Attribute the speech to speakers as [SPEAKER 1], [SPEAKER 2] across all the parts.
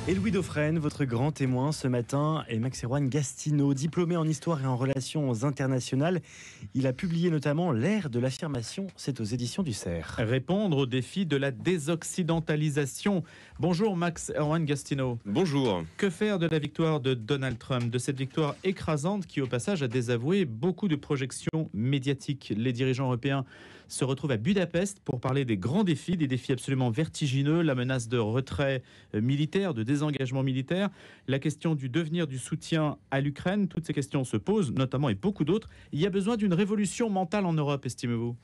[SPEAKER 1] Et Louis Dauphren, votre grand témoin ce matin, est Max-Erwan Gastineau, diplômé en histoire et en relations internationales. Il a publié notamment L'ère de l'affirmation, c'est aux éditions du Cerf.
[SPEAKER 2] Répondre au défi de la désoccidentalisation. Bonjour Max-Erwan Gastineau.
[SPEAKER 3] Bonjour.
[SPEAKER 2] Que faire de la victoire de Donald Trump, de cette victoire écrasante qui au passage a désavoué beaucoup de projections médiatiques? Les dirigeants européens se retrouvent à Budapest pour parler des grands défis, des défis absolument vertigineux, la menace de retrait militaire, de désengagement militaire, la question du devenir du soutien à l'Ukraine. Toutes ces questions se posent, notamment, et beaucoup d'autres. Il y a besoin d'une révolution mentale en Europe, estimez-vous?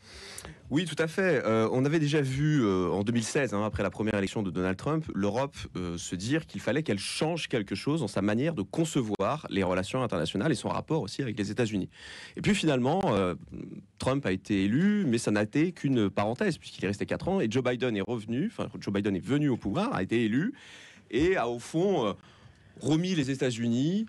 [SPEAKER 3] Oui, tout à fait. On avait déjà vu en 2016, après la première élection de Donald Trump, l'Europe se dire qu'il fallait qu'elle change quelque chose dans sa manière de concevoir les relations internationales et son rapport aussi avec les États-Unis. Et puis finalement, Trump a été élu, mais ça n'a été qu'une parenthèse, puisqu'il est resté 4 ans, et Joe Biden est venu au pouvoir, a été élu, et a au fond remis les États-Unis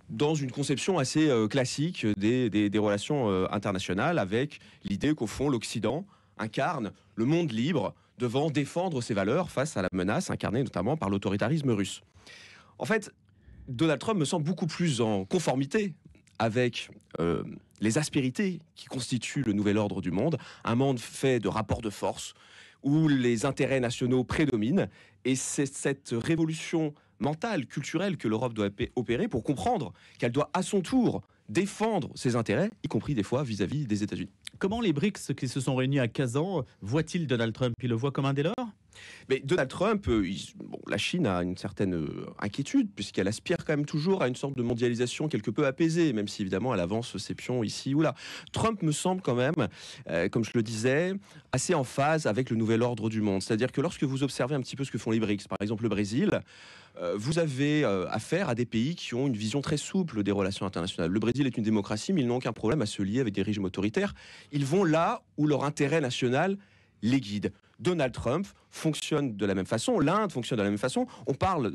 [SPEAKER 3] dans une conception assez classique des relations internationales, avec l'idée qu'au fond l'Occident incarne le monde libre devant défendre ses valeurs face à la menace incarnée notamment par l'autoritarisme russe. En fait, Donald Trump me semble beaucoup plus en conformité avec les aspérités qui constituent le nouvel ordre du monde, un monde fait de rapports de force, où les intérêts nationaux prédominent, et c'est cette révolution mentale, culturelle que l'Europe doit opérer pour comprendre qu'elle doit à son tour défendre ses intérêts, y compris des fois vis-à-vis des États-Unis.
[SPEAKER 2] Comment les BRICS qui se sont réunis à Kazan voient-ils Donald Trump? Ils le voient comme un des leurs?
[SPEAKER 3] Mais Donald Trump, la Chine a une certaine inquiétude, puisqu'elle aspire quand même toujours à une sorte de mondialisation quelque peu apaisée, même si évidemment elle avance ses pions ici ou là. Trump me semble quand même, comme je le disais, assez en phase avec le nouvel ordre du monde. C'est-à-dire que lorsque vous observez un petit peu ce que font les BRICS, par exemple le Brésil, vous avez affaire à des pays qui ont une vision très souple des relations internationales. Le Brésil est une démocratie, mais ils n'ont aucun problème à se lier avec des régimes autoritaires. Ils vont là où leur intérêt national les guide. Donald Trump fonctionne de la même façon, l'Inde fonctionne de la même façon. On parle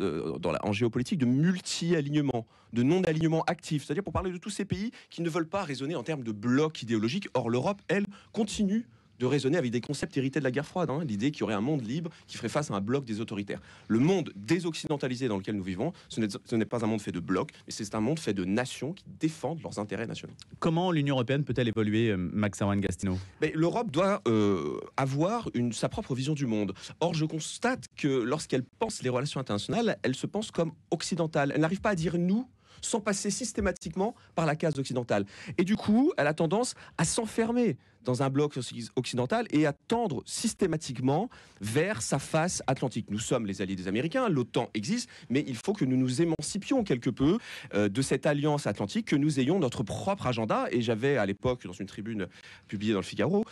[SPEAKER 3] en géopolitique de multi-alignement, de non-alignement actif, c'est-à-dire pour parler de tous ces pays qui ne veulent pas raisonner en termes de blocs idéologiques. Or, l'Europe, elle, continue de raisonner avec des concepts hérités de la guerre froide, l'idée qu'il y aurait un monde libre qui ferait face à un bloc des autoritaires. Le monde désoccidentalisé dans lequel nous vivons, ce n'est pas un monde fait de blocs, mais c'est un monde fait de nations qui défendent leurs intérêts nationaux.
[SPEAKER 2] Comment l'Union européenne peut-elle évoluer, Max-Erwan Gastineau?
[SPEAKER 3] L'Europe doit avoir sa propre vision du monde. Or, je constate que lorsqu'elle pense les relations internationales, elle se pense comme occidentale. Elle n'arrive pas à dire « nous » sans passer systématiquement par la case occidentale. Et du coup, elle a tendance à s'enfermer dans un bloc occidental et à tendre systématiquement vers sa face atlantique. Nous sommes les alliés des Américains, l'OTAN existe, mais il faut que nous nous émancipions quelque peu de cette alliance atlantique, que nous ayons notre propre agenda. Et j'avais à l'époque, dans une tribune publiée dans le Figaro,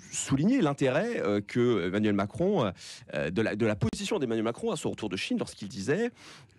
[SPEAKER 3] souligné l'intérêt que Emmanuel Macron, de la position d'Emmanuel Macron à son retour de Chine, lorsqu'il disait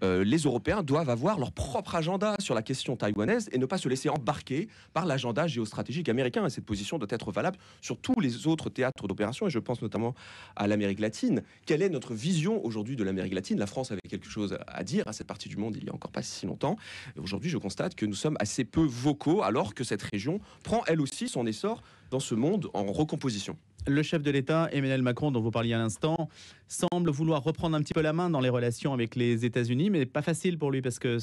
[SPEAKER 3] les Européens doivent avoir leur propre agenda sur la question taïwanaise et ne pas se laisser embarquer par l'agenda géostratégique américain. Et cette position doit être valable sur tous les autres théâtres d'opération, et je pense notamment à l'Amérique latine. Quelle est notre vision aujourd'hui de l'Amérique latine? La France avait quelque chose à dire à cette partie du monde il y a encore pas si longtemps. Et aujourd'hui, je constate que nous sommes assez peu vocaux, alors que cette région prend elle aussi son essor dans ce monde en recomposition.
[SPEAKER 2] Le chef de l'État, Emmanuel Macron, dont vous parliez à l'instant, semble vouloir reprendre un petit peu la main dans les relations avec les États-Unis, mais pas facile pour lui parce que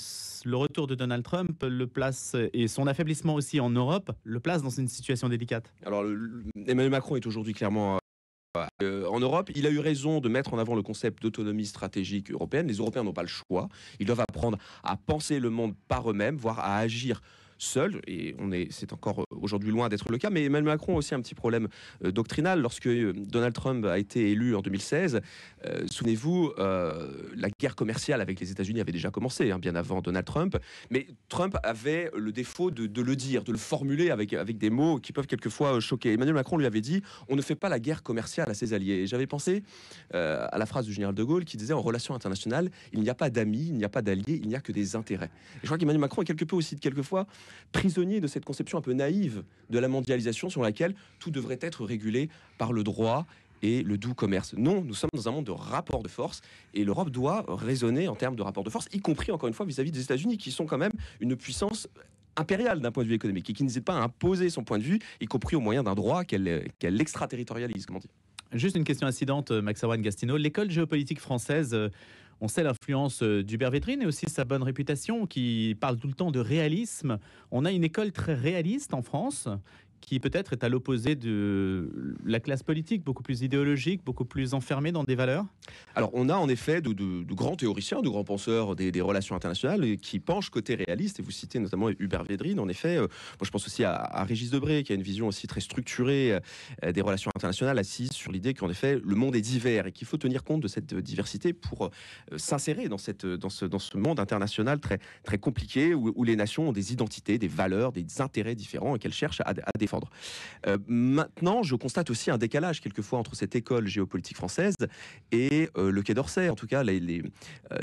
[SPEAKER 2] le retour de Donald Trump le place, et son affaiblissement aussi en Europe, le place dans une situation délicate.
[SPEAKER 3] Alors, Emmanuel Macron est aujourd'hui clairement en Europe. Il a eu raison de mettre en avant le concept d'autonomie stratégique européenne. Les Européens n'ont pas le choix. Ils doivent apprendre à penser le monde par eux-mêmes, voire à agir seul, et c'est encore aujourd'hui loin d'être le cas, mais Emmanuel Macron a aussi un petit problème doctrinal. Lorsque Donald Trump a été élu en 2016, souvenez-vous, la guerre commerciale avec les États-Unis avait déjà commencé, bien avant Donald Trump, mais Trump avait le défaut de le dire, de le formuler avec des mots qui peuvent quelquefois choquer. Emmanuel Macron lui avait dit « on ne fait pas la guerre commerciale à ses alliés ». Et j'avais pensé à la phrase du général de Gaulle qui disait « en relations internationales, il n'y a pas d'amis, il n'y a pas d'alliés, il n'y a que des intérêts ». Et je crois qu'Emmanuel Macron est quelque peu aussi, quelquefois, prisonnier de cette conception un peu naïve de la mondialisation sur laquelle tout devrait être régulé par le droit et le doux commerce. Non, nous sommes dans un monde de rapports de force et l'Europe doit raisonner en termes de rapports de force, y compris encore une fois vis-à-vis des États-Unis qui sont quand même une puissance impériale d'un point de vue économique et qui n'hésite pas à imposer son point de vue, y compris au moyen d'un droit qu'elle extraterritorialise, comment dire.
[SPEAKER 2] Juste une question incidente, Max-Erwan Gastineau. L'école géopolitique française, On sait l'influence d'Hubert Védrine et aussi sa bonne réputation, qui parle tout le temps de réalisme. On a une école très réaliste en France, qui peut-être est à l'opposé de la classe politique, beaucoup plus idéologique, beaucoup plus enfermée dans des valeurs.
[SPEAKER 3] Alors, on a en effet de grands théoriciens, de grands penseurs des relations internationales qui penchent côté réaliste. Et vous citez notamment Hubert Védrine. En effet, moi je pense aussi à Régis Debray, qui a une vision aussi très structurée des relations internationales, assise sur l'idée qu'en effet, le monde est divers et qu'il faut tenir compte de cette diversité pour s'insérer dans ce monde international très, très compliqué où les nations ont des identités, des valeurs, des intérêts différents et qu'elles cherchent à défendre. Maintenant, je constate aussi un décalage quelquefois entre cette école géopolitique française et le Quai d'Orsay. En tout cas,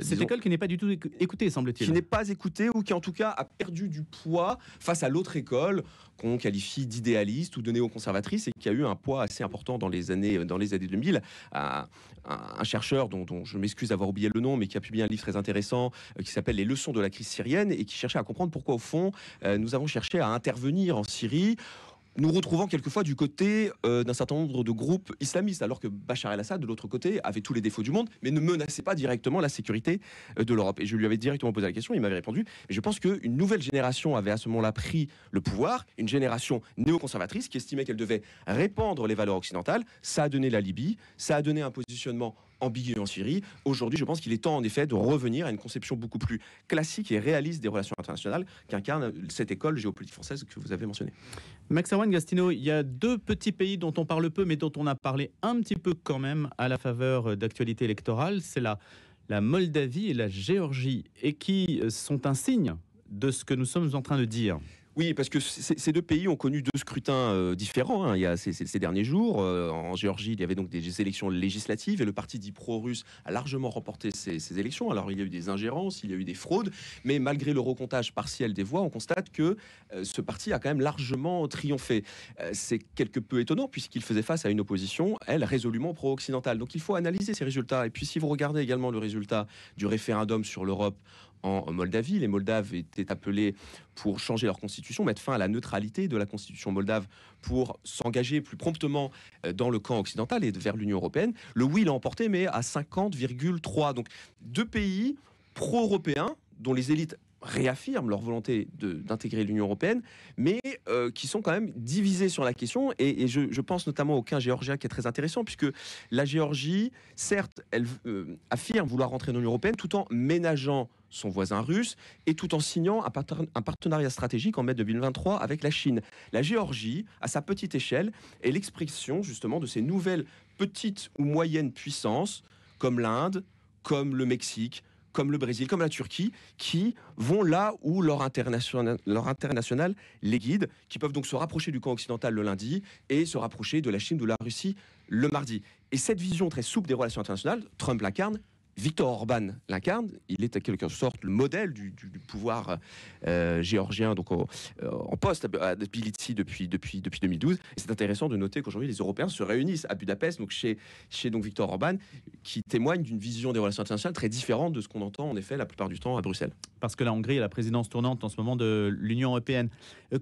[SPEAKER 2] Cette école qui n'est pas du tout écoutée, semble-t-il.
[SPEAKER 3] qui n'est pas écoutée ou qui en tout cas a perdu du poids face à l'autre école qu'on qualifie d'idéaliste ou de néoconservatrice et qui a eu un poids assez important dans les années 2000. Un chercheur dont je m'excuse d'avoir oublié le nom, mais qui a publié un livre très intéressant qui s'appelle Les leçons de la crise syrienne et qui cherchait à comprendre pourquoi au fond nous avons cherché à intervenir en Syrie, nous retrouvant quelquefois du côté d'un certain nombre de groupes islamistes, alors que Bachar el-Assad, de l'autre côté, avait tous les défauts du monde, mais ne menaçait pas directement la sécurité de l'Europe. Et je lui avais directement posé la question, il m'avait répondu, mais je pense qu'une nouvelle génération avait à ce moment-là pris le pouvoir, une génération néoconservatrice qui estimait qu'elle devait répandre les valeurs occidentales. Ça a donné la Libye, ça a donné un positionnement ambigu en Syrie. Aujourd'hui, je pense qu'il est temps en effet de revenir à une conception beaucoup plus classique et réaliste des relations internationales qu'incarne cette école géopolitique française que vous avez mentionnée.
[SPEAKER 2] Max Erwan Gastineau, il y a deux petits pays dont on parle peu, mais dont on a parlé un petit peu quand même à la faveur d'actualité électorale. C'est la Moldavie et la Géorgie, et qui sont un signe de ce que nous sommes en train de dire.
[SPEAKER 3] Oui, parce que ces deux pays ont connu deux scrutins différents. Il y a ces derniers jours. En Géorgie, il y avait donc des élections législatives et le parti dit pro-russe a largement remporté ces élections. Alors, il y a eu des ingérences, il y a eu des fraudes, mais malgré le recomptage partiel des voix, on constate que ce parti a quand même largement triomphé. C'est quelque peu étonnant puisqu'il faisait face à une opposition, elle, résolument pro-occidentale. Donc, il faut analyser ces résultats. Et puis, si vous regardez également le résultat du référendum sur l'Europe en Moldavie, les Moldaves étaient appelés pour changer leur constitution, mettre fin à la neutralité de la constitution moldave pour s'engager plus promptement dans le camp occidental et vers l'Union européenne. Le oui l'a emporté, mais à 50,3. Donc deux pays pro-européens dont les élites réaffirment leur volonté d'intégrer l'Union européenne, mais qui sont quand même divisés sur la question. Et je pense notamment au cas géorgien qui est très intéressant, puisque la Géorgie, certes, elle affirme vouloir rentrer dans l'Union européenne tout en ménageant son voisin russe et tout en signant un partenariat stratégique en mai 2023 avec la Chine. La Géorgie, à sa petite échelle, est l'expression justement de ces nouvelles petites ou moyennes puissances comme l'Inde, comme le Mexique, comme le Brésil, comme la Turquie, qui vont là où leur international les guide, qui peuvent donc se rapprocher du camp occidental le lundi et se rapprocher de la Chine ou de la Russie le mardi. Et cette vision très souple des relations internationales, Trump l'incarne, Viktor Orban l'incarne, il est en quelque sorte le modèle du pouvoir géorgien, donc en poste à Tbilissi depuis 2012. Et c'est intéressant de noter qu'aujourd'hui les Européens se réunissent à Budapest, donc chez donc Viktor Orban, qui témoigne d'une vision des relations internationales très différente de ce qu'on entend en effet la plupart du temps à Bruxelles.
[SPEAKER 2] Parce que la Hongrie est la présidence tournante en ce moment de l'Union européenne.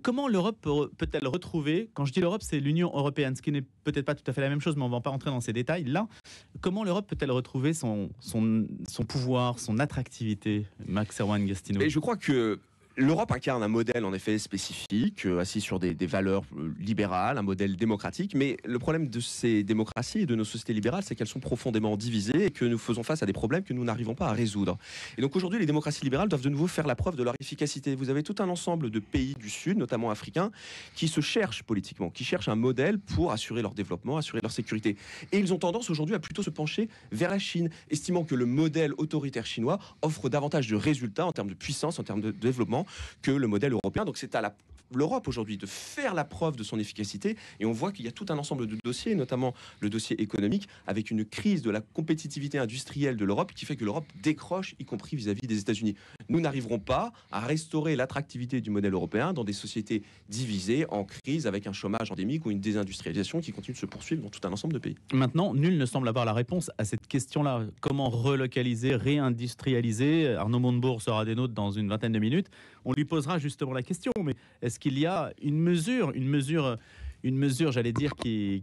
[SPEAKER 2] Comment l'Europe peut-elle retrouver, quand je dis l'Europe, c'est l'Union européenne, ce qui n'est peut-être pas tout à fait la même chose, mais on ne va pas rentrer dans ces détails là. Comment l'Europe peut-elle retrouver son pouvoir, son attractivité, Max Erwan Gastineau?
[SPEAKER 3] Et je crois que l'Europe incarne un modèle en effet spécifique, assis sur des valeurs libérales, un modèle démocratique. Mais le problème de ces démocraties et de nos sociétés libérales, c'est qu'elles sont profondément divisées et que nous faisons face à des problèmes que nous n'arrivons pas à résoudre. Et donc aujourd'hui, les démocraties libérales doivent de nouveau faire la preuve de leur efficacité. Vous avez tout un ensemble de pays du Sud, notamment africains, qui se cherchent politiquement, qui cherchent un modèle pour assurer leur développement, assurer leur sécurité. Et ils ont tendance aujourd'hui à plutôt se pencher vers la Chine, estimant que le modèle autoritaire chinois offre davantage de résultats en termes de puissance, en termes de développement, que le modèle européen. Donc c'est à l'Europe aujourd'hui de faire la preuve de son efficacité, et on voit qu'il y a tout un ensemble de dossiers, notamment le dossier économique, avec une crise de la compétitivité industrielle de l'Europe qui fait que l'Europe décroche, y compris vis-à-vis des États-Unis. Nous n'arriverons pas à restaurer l'attractivité du modèle européen dans des sociétés divisées, en crise, avec un chômage endémique ou une désindustrialisation qui continue de se poursuivre dans tout un ensemble de pays.
[SPEAKER 2] Maintenant, nul ne semble avoir la réponse à cette question-là. Comment relocaliser, réindustrialiser? Arnaud Montebourg sera des nôtres dans une vingtaine de minutes. On lui posera justement la question, mais est-ce qu'il y a une mesure une mesure, j'allais dire, qui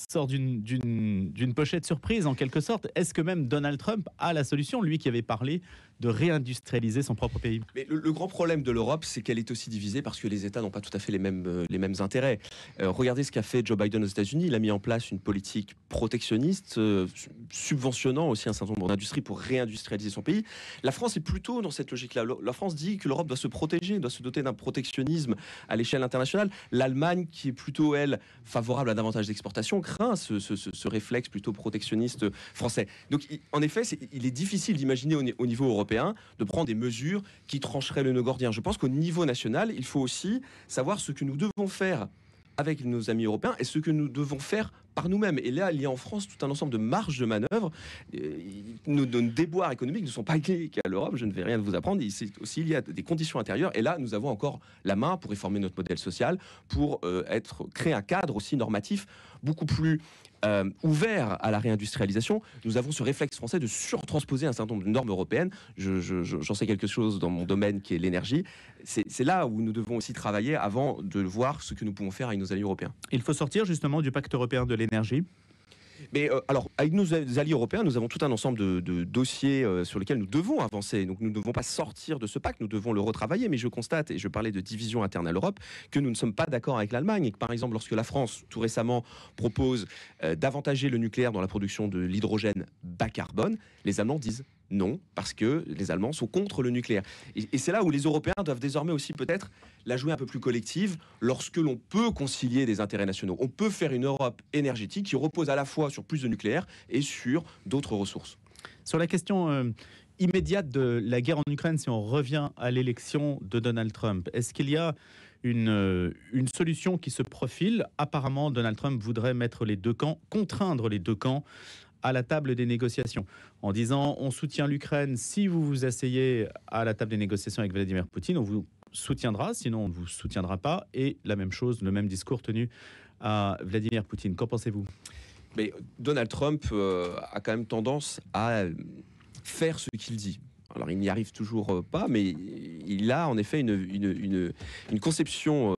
[SPEAKER 2] sort d'une pochette surprise en quelque sorte. Est-ce que même Donald Trump a la solution, lui qui avait parlé de réindustrialiser son propre pays?
[SPEAKER 3] Mais le grand problème de l'Europe, c'est qu'elle est aussi divisée parce que les États n'ont pas tout à fait les mêmes intérêts. Regardez ce qu'a fait Joe Biden aux États-Unis. Il a mis en place une politique protectionniste, subventionnant aussi un certain nombre d'industries pour réindustrialiser son pays. La France est plutôt dans cette logique-là. La France dit que l'Europe doit se protéger, doit se doter d'un protectionnisme à l'échelle internationale. L'Allemagne, qui est plutôt, elle, favorable à davantage d'exportation, craint ce réflexe plutôt protectionniste français. Donc, en effet, il est difficile d'imaginer au niveau européen de prendre des mesures qui trancheraient le nœud gordien. Je pense qu'au niveau national, il faut aussi savoir ce que nous devons faire avec nos amis européens et ce que nous devons faire par nous-mêmes. Et là, il y a en France tout un ensemble de marges de manœuvre. Nos déboires économiques ne sont pas liés qu'à l'Europe, je ne vais rien vous apprendre. Aussi, il y a des conditions intérieures. Et là, nous avons encore la main pour réformer notre modèle social, pour créer un cadre aussi normatif beaucoup plus ouvert à la réindustrialisation. Nous avons ce réflexe français de surtransposer un certain nombre de normes européennes. J'en sais quelque chose dans mon domaine qui est l'énergie. C'est là où nous devons aussi travailler avant de voir ce que nous pouvons faire avec nos alliés européens.
[SPEAKER 2] Il faut sortir justement du pacte européen de l'énergie.
[SPEAKER 3] Mais alors, avec nos alliés européens, nous avons tout un ensemble de dossiers sur lesquels nous devons avancer. Donc, nous ne devons pas sortir de ce pacte, nous devons le retravailler. Mais je constate, et je parlais de division interne à l'Europe, que nous ne sommes pas d'accord avec l'Allemagne. Et que, par exemple, lorsque la France, tout récemment, propose d'avantager le nucléaire dans la production de l'hydrogène bas carbone, les Allemands disent non, parce que les Allemands sont contre le nucléaire. Et c'est là où les Européens doivent désormais aussi peut-être la jouer un peu plus collective lorsque l'on peut concilier des intérêts nationaux. On peut faire une Europe énergétique qui repose à la fois sur plus de nucléaire et sur d'autres ressources.
[SPEAKER 2] Sur la question immédiate de la guerre en Ukraine, si on revient à l'élection de Donald Trump, est-ce qu'il y a une solution qui se profile? Apparemment, Donald Trump voudrait mettre les deux camps, contraindre les deux camps à la table des négociations, en disant on soutient l'Ukraine si vous vous asseyez à la table des négociations avec Vladimir Poutine, on vous soutiendra, sinon on ne vous soutiendra pas. Et la même chose, le même discours tenu à Vladimir Poutine. Qu'en pensez-vous?
[SPEAKER 3] Mais Donald Trump a quand même tendance à faire ce qu'il dit. Alors il n'y arrive toujours pas, mais il a en effet une conception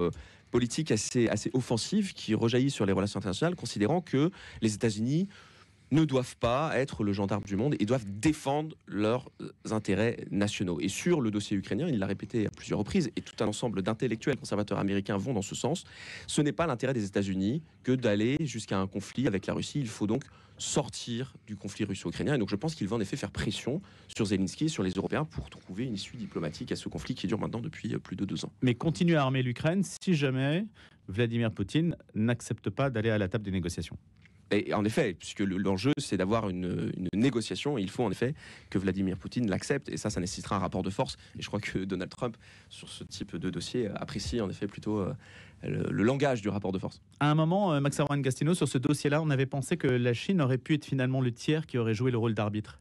[SPEAKER 3] politique assez offensive qui rejaillit sur les relations internationales, considérant que les États-Unis ne doivent pas être le gendarme du monde et doivent défendre leurs intérêts nationaux. Et sur le dossier ukrainien, il l'a répété à plusieurs reprises, et tout un ensemble d'intellectuels conservateurs américains vont dans ce sens, ce n'est pas l'intérêt des États-Unis que d'aller jusqu'à un conflit avec la Russie. Il faut donc sortir du conflit russo-ukrainien. Et donc je pense qu'il va en effet faire pression sur Zelensky et sur les Européens pour trouver une issue diplomatique à ce conflit qui dure maintenant depuis plus de 2 ans.
[SPEAKER 2] Mais continuer à armer l'Ukraine si jamais Vladimir Poutine n'accepte pas d'aller à la table des négociations.
[SPEAKER 3] Et en effet, puisque l'enjeu, c'est d'avoir une négociation, et il faut en effet que Vladimir Poutine l'accepte, et ça nécessitera un rapport de force. Et je crois que Donald Trump, sur ce type de dossier, apprécie en effet plutôt le langage du rapport de force.
[SPEAKER 2] À un moment, Max Arouane-Gastino, sur ce dossier-là, on avait pensé que la Chine aurait pu être finalement le tiers qui aurait joué le rôle d'arbitre.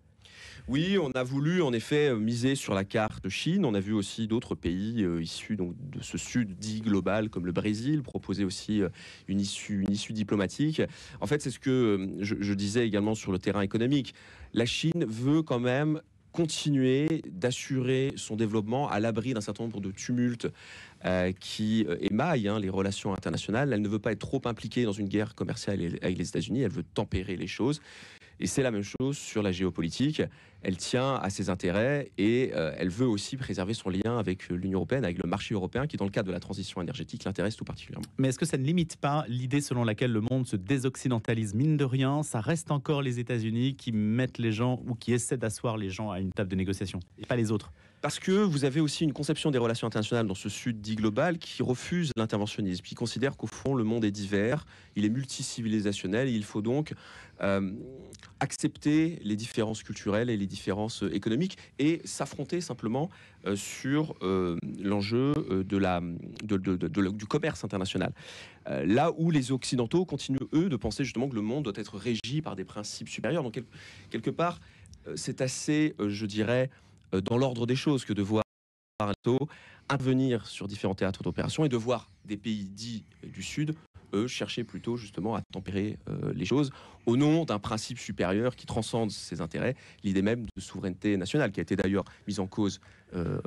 [SPEAKER 3] Oui, on a voulu en effet miser sur la carte Chine. On a vu aussi d'autres pays issus donc, de ce sud dit global, comme le Brésil, proposer aussi une issue diplomatique. En fait, c'est ce que je disais également sur le terrain économique. La Chine veut quand même continuer d'assurer son développement à l'abri d'un certain nombre de tumultes qui émaillent les relations internationales. Elle ne veut pas être trop impliquée dans une guerre commerciale avec les États-Unis. Elle veut tempérer les choses. Et c'est la même chose sur la géopolitique. Elle tient à ses intérêts et elle veut aussi préserver son lien avec l'Union européenne, avec le marché européen, qui dans le cadre de la transition énergétique l'intéresse tout particulièrement.
[SPEAKER 2] Mais est-ce que ça ne limite pas l'idée selon laquelle le monde se désoccidentalise? Mine de rien, ça reste encore les États-Unis qui mettent les gens ou qui essaient d'asseoir les gens à une table de négociation et pas les autres.
[SPEAKER 3] Parce que vous avez aussi une conception des relations internationales dans ce sud dit global qui refuse l'interventionnisme, qui considère qu'au fond le monde est divers, il est multicivilisationnel, et il faut donc accepter les différences culturelles et les différences économiques et s'affronter simplement sur l'enjeu du commerce international. Là où les Occidentaux continuent, eux, de penser justement que le monde doit être régi par des principes supérieurs. Donc, quelque part, c'est assez, je dirais, dans l'ordre des choses que de voir intervenir sur différents théâtres d'opération et de voir des pays dits du Sud eux, cherchaient plutôt justement à tempérer les choses au nom d'un principe supérieur qui transcende ses intérêts, l'idée même de souveraineté nationale, qui a été d'ailleurs mise en cause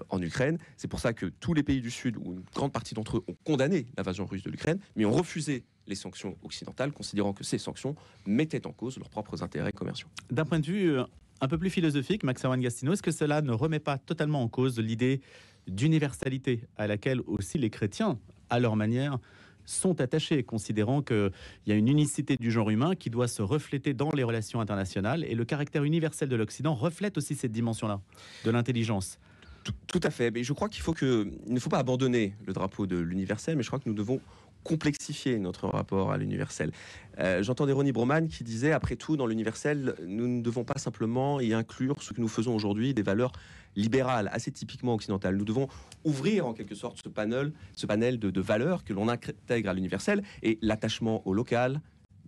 [SPEAKER 3] en Ukraine. C'est pour ça que tous les pays du Sud, ou une grande partie d'entre eux, ont condamné l'invasion russe de l'Ukraine, mais ont refusé les sanctions occidentales, considérant que ces sanctions mettaient en cause leurs propres intérêts commerciaux.
[SPEAKER 2] D'un point de vue un peu plus philosophique, Max Servan-Gastineau, est-ce que cela ne remet pas totalement en cause l'idée d'universalité à laquelle aussi les chrétiens, à leur manière, sont attachés, considérant qu'il y a une unicité du genre humain qui doit se refléter dans les relations internationales, et le caractère universel de l'Occident reflète aussi cette dimension-là, de l'intelligence.
[SPEAKER 3] Tout à fait, mais je crois il ne faut pas abandonner le drapeau de l'universel, mais je crois que nous devons complexifier notre rapport à l'universel. J'entendais Ronnie Broman qui disait, après tout, dans l'universel, nous ne devons pas simplement y inclure ce que nous faisons aujourd'hui, des valeurs libérales, assez typiquement occidentales. Nous devons ouvrir en quelque sorte ce panel de valeurs que l'on intègre à l'universel, et l'attachement au local,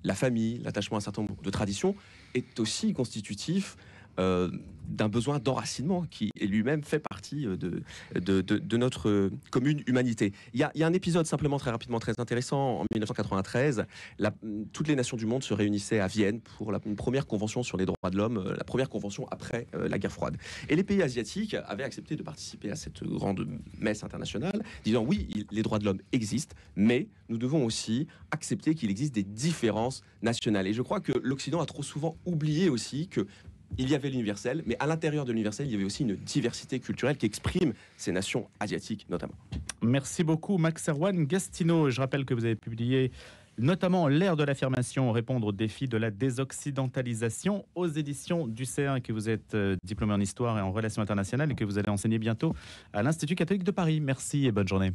[SPEAKER 3] la famille, l'attachement à un certain nombre de traditions est aussi constitutif d'un besoin d'enracinement qui lui-même fait partie de notre commune humanité. Il y a un épisode simplement très rapidement très intéressant. En 1993, toutes les nations du monde se réunissaient à Vienne pour une première convention sur les droits de l'homme, la première convention après la guerre froide. Et les pays asiatiques avaient accepté de participer à cette grande messe internationale, disant oui, les droits de l'homme existent, mais nous devons aussi accepter qu'il existe des différences nationales. Et je crois que l'Occident a trop souvent oublié aussi que il y avait l'universel, mais à l'intérieur de l'universel, il y avait aussi une diversité culturelle qui exprime ces nations asiatiques notamment.
[SPEAKER 2] Merci beaucoup Max Servan-Gastineau. Je rappelle que vous avez publié notamment L'ère de l'affirmation, répondre aux défis de la désoccidentalisation aux éditions du CERN, et que vous êtes diplômé en histoire et en relations internationales et que vous allez enseigner bientôt à l'Institut catholique de Paris. Merci et bonne journée.